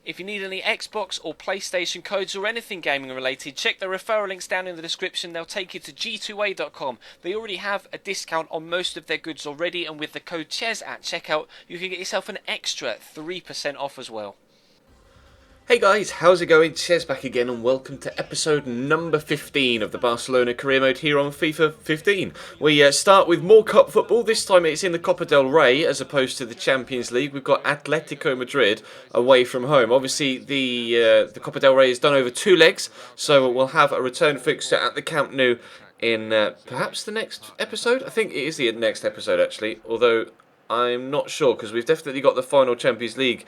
If you need any Xbox or PlayStation codes or anything gaming related, check the referral links down in the description. They'll take you to g2a.com. They already have a discount on most of their goods already, and with the code CHES at checkout, you can get yourself an extra 3% off as well. Hey guys, how's it going? Ches back again and welcome to episode number 15 of the Barcelona career mode here on FIFA 15. We start with more cup football. This time it's in the Copa del Rey as opposed to the Champions League. We've got Atletico Madrid away from home. Obviously the Copa del Rey is done over 2 legs, so we'll have a return fixture at the Camp Nou in perhaps the next episode. I think it is the next episode actually, although I'm not sure because we've definitely got the final Champions League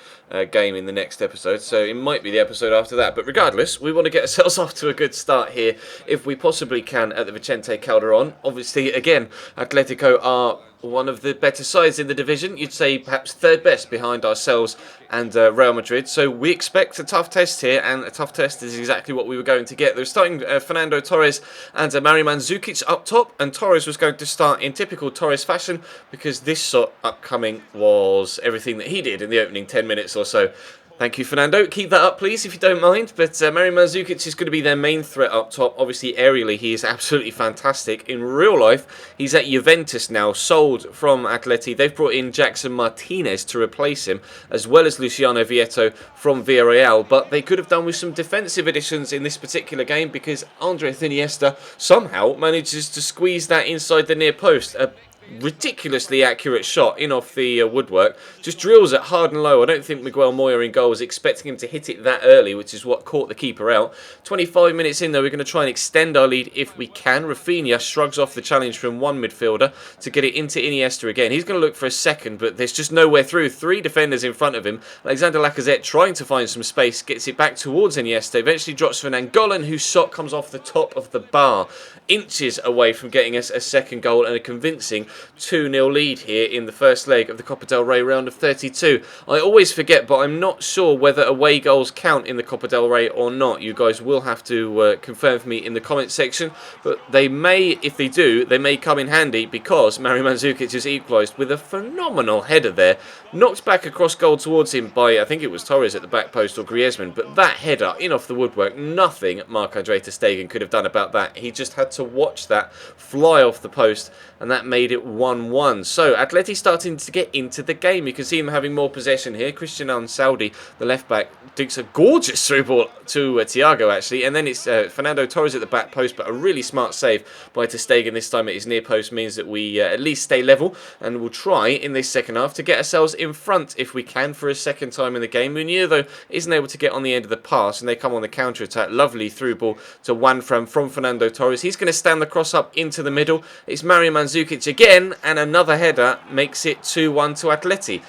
game in the next episode, so it might be the episode after that. But regardless, we want to get ourselves off to a good start here if we possibly can at the Vicente Calderon. Obviously, again, Atletico are one of the better sides in the division. You'd say perhaps third best behind ourselves and Real Madrid. So we expect a tough test here, and a tough test is exactly what we were going to get. They're starting Fernando Torres and Mario Mandzukic up top, and Torres was going to start in typical Torres fashion because this shot upcoming was everything that he did in the opening 10 minutes or so. Thank you, Fernando. Keep that up, please, if you don't mind. But Mario Mandzukic is going to be their main threat up top. Obviously, aerially, he is absolutely fantastic. In real life, he's at Juventus now, sold from Atleti. They've brought in Jackson Martinez to replace him, as well as Luciano Vieto from Villarreal. But they could have done with some defensive additions in this particular game because Andres Iniesta somehow manages to squeeze that inside the near post. A ridiculously accurate shot in off the woodwork, just drills it hard and low. I don't think Miguel Moya in goal was expecting him to hit it that early, which is what caught the keeper out. 25 minutes in though, we're going to try and extend our lead if we can. Rafinha shrugs off the challenge from one midfielder to get it into Iniesta again. He's going to look for a second, but there's just nowhere through. 3 defenders in front of him. Alexander Lacazette trying to find some space, gets it back towards Iniesta, eventually drops for Nangolan, whose shot comes off the top of the bar, inches away from getting us a second goal and a convincing 2-0 lead here in the first leg of the Copa del Rey round of 32. I always forget, but I'm not sure whether away goals count in the Copa del Rey or not. You guys will have to confirm for me in the comments section, but they may, if they do, they may come in handy because Mario Mandzukic has equalised with a phenomenal header there, knocked back across goal towards him by, I think it was Torres at the back post or Griezmann, but that header in off the woodwork, nothing Marc-Andre ter Stegen could have done about that. He just had to watch that fly off the post, and that made it 1-1. So Atleti starting to get into the game. You can see him having more possession here. Christian Ansaldi, the left back, digs a gorgeous through ball to Thiago actually, and then it's Fernando Torres at the back post, but a really smart save by ter Stegen this time at his near post means that we at least stay level, and we'll try in this second half to get ourselves in front if we can for a second time in the game. Munir though isn't able to get on the end of the pass, and they come on the counter attack. Lovely through ball to Juanfran from Fernando Torres. He's going to stand the cross up into the middle. It's Mario Mandzukic again, and another header makes it 2-1 to Atleti.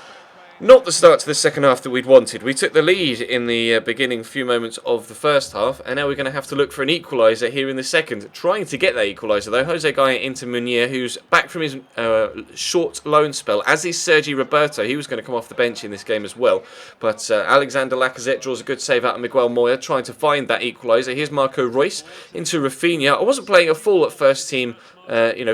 Not the start to the second half that we'd wanted. We took the lead in the beginning few moments of the first half, and now we're going to have to look for an equaliser here in the second. Trying to get that equaliser though, Jose Gaya into Munir, who's back from his short loan spell, as is Sergi Roberto. He was going to come off the bench in this game as well, but Alexander Lacazette draws a good save out of Miguel Moya, trying to find that equaliser. Here's Marco Reus into Rafinha. I wasn't playing a full at first team,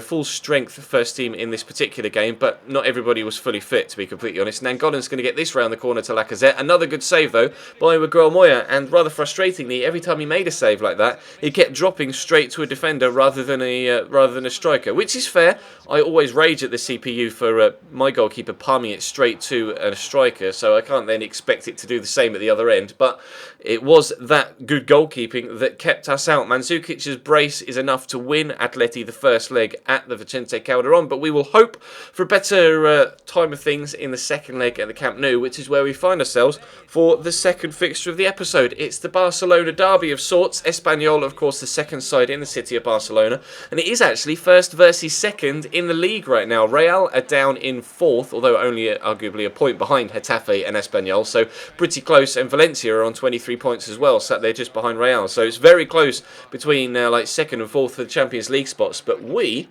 full strength first team in this particular game, but not everybody was fully fit, to be completely honest. Nangolan's going to get this round the corner to Lacazette. Another good save though by Miguel Moya, and rather frustratingly, every time he made a save like that, he kept dropping straight to a defender rather than a striker, which is fair. I always rage at the CPU for my goalkeeper palming it straight to a striker, so I can't then expect it to do the same at the other end. But it was that good goalkeeping that kept us out. Mandzukic's brace is enough to win Atleti the first leg at the Vicente Calderon, but we will hope for a better time of things in the second leg at the Camp Nou, which is where we find ourselves for the second fixture of the episode. It's the Barcelona derby of sorts. Espanyol, of course, the second side in the city of Barcelona, and it is actually first versus second in the league right now. Real are down in fourth, although only arguably a point behind Getafe and Espanyol, so pretty close, and Valencia are on 23 points as well, sat there just behind Real, so it's very close between like second and fourth for the Champions League spots, but we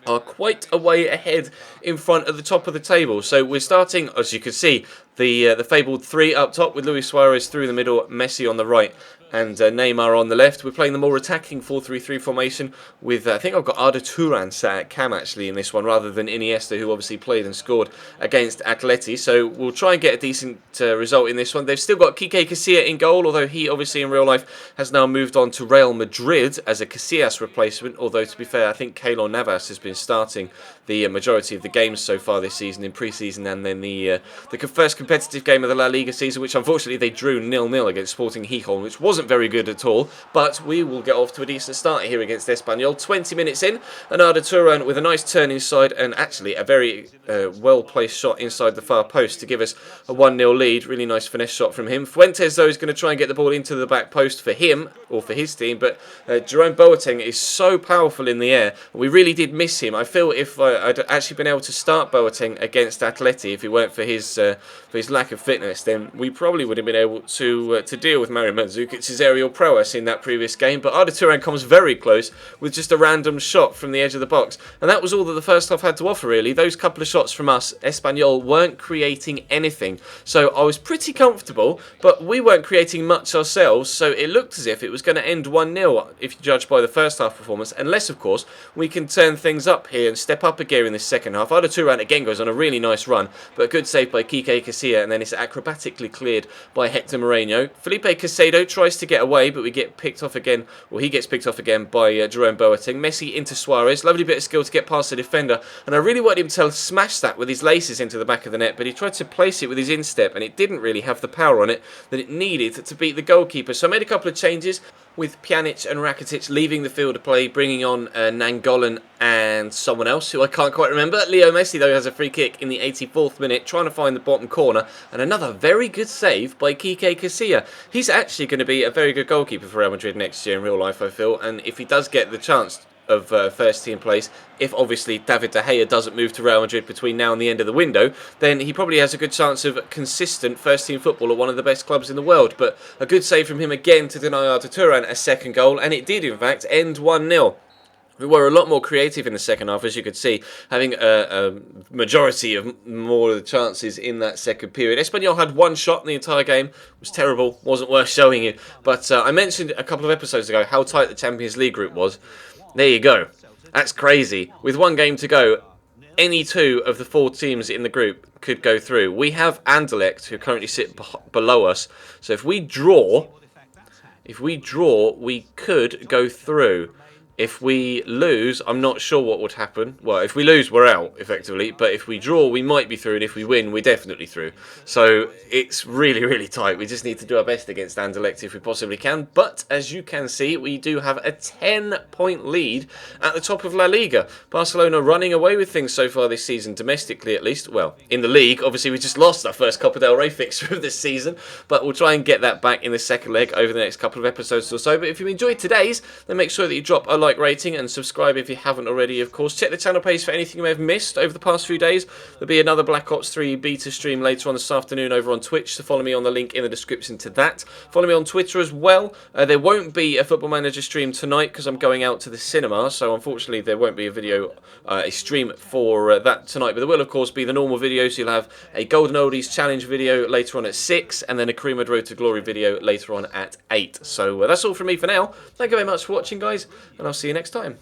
are quite a way ahead in front at the top of the table. So we're starting, as you can see, The fabled three up top with Luis Suarez through the middle, Messi on the right, and Neymar on the left. We're playing the more attacking 4-3-3 formation with, I think I've got Arda Turan sat at cam actually in this one, rather than Iniesta, who obviously played and scored against Atleti. So we'll try and get a decent result in this one. They've still got Kike Casilla in goal, although he obviously in real life has now moved on to Real Madrid as a Casillas replacement. Although to be fair, I think Keylor Navas has been starting the majority of the games so far this season in pre-season, and then the first competitive game of the La Liga season, which unfortunately they drew 0-0 against Sporting Gijón, which wasn't very good at all, but we will get off to a decent start here against Espanyol. 20 minutes in, and Arda Turan with a nice turn inside, and actually a very well-placed shot inside the far post to give us a 1-0 lead. Really nice finesse shot from him. Fuentes, though, is going to try and get the ball into the back post for him, or for his team, but Jerome Boateng is so powerful in the air. We really did miss him. I feel if I'd actually been able to start Boateng against Atleti, if it weren't for his lack of fitness, then we probably would have been able to deal with Mario Mandzukic's aerial prowess in that previous game. But Arda Turan comes very close with just a random shot from the edge of the box, and that was all that the first half had to offer really. Those couple of shots from us, Espanyol weren't creating anything, so I was pretty comfortable, but we weren't creating much ourselves, so it looked as if it was going to end 1-0 if you judge by the first half performance, unless of course we can turn things up here and step up a gear in this second half. Arda Turan again goes on a really nice run, but a good save by Kike Casilla, and then it's acrobatically cleared by Hector Moreno. Felipe Caicedo tries to get away, but we get picked off again, well, he gets picked off again by Jerome Boateng. Messi into Suarez, lovely bit of skill to get past the defender, and I really wanted him to smash that with his laces into the back of the net, but he tried to place it with his instep, and it didn't really have the power on it that it needed to beat the goalkeeper. So I made a couple of changes, with Pjanic and Rakitic leaving the field of play, bringing on Nangolan and someone else who I can't quite remember. Leo Messi, though, has a free kick in the 84th minute, trying to find the bottom corner, and another very good save by Kike Casilla. He's actually going to be a very good goalkeeper for Real Madrid next year in real life, I feel, and if he does get the chance of first team place, if obviously David De Gea doesn't move to Real Madrid between now and the end of the window, then he probably has a good chance of consistent first team football at one of the best clubs in the world. But a good save from him again to deny Arda Turan a second goal, and it did in fact end 1-0. We were a lot more creative in the second half, as you could see, having a majority of more of the chances in that second period. Espanyol had one shot in the entire game. It was terrible, wasn't worth showing you. But I mentioned a couple of episodes ago how tight the Champions League group was. There you go. That's crazy. With one game to go, any two of the four teams in the group could go through. We have Anderlecht, who currently sit below us. So if we draw, we could go through. If we lose, I'm not sure what would happen. Well, if we lose, we're out, effectively. But if we draw, we might be through. And if we win, we're definitely through. So it's really, really tight. We just need to do our best against Anderlecht if we possibly can. But as you can see, we do have a 10-point lead at the top of La Liga. Barcelona running away with things so far this season, domestically at least. Well, in the league, obviously we just lost our first Copa del Rey fixture of this season. But we'll try and get that back in the second leg over the next couple of episodes or so. But if you enjoyed today's, then make sure that you drop a like rating and subscribe if you haven't already, of course. Check the channel page for anything you may have missed over the past few days. There'll be another Black Ops 3 beta stream later on this afternoon over on Twitch, so follow me on the link in the description to that. Follow me on Twitter as well. There won't be a Football Manager stream tonight because I'm going out to the cinema, so unfortunately there won't be a stream for that tonight, but there will of course be the normal videos. You'll have a Golden Oldies Challenge video later on at 6, and then a Career Mode Road to Glory video later on at 8. So that's all from me for now. Thank you very much for watching, guys, and I'll see you next time.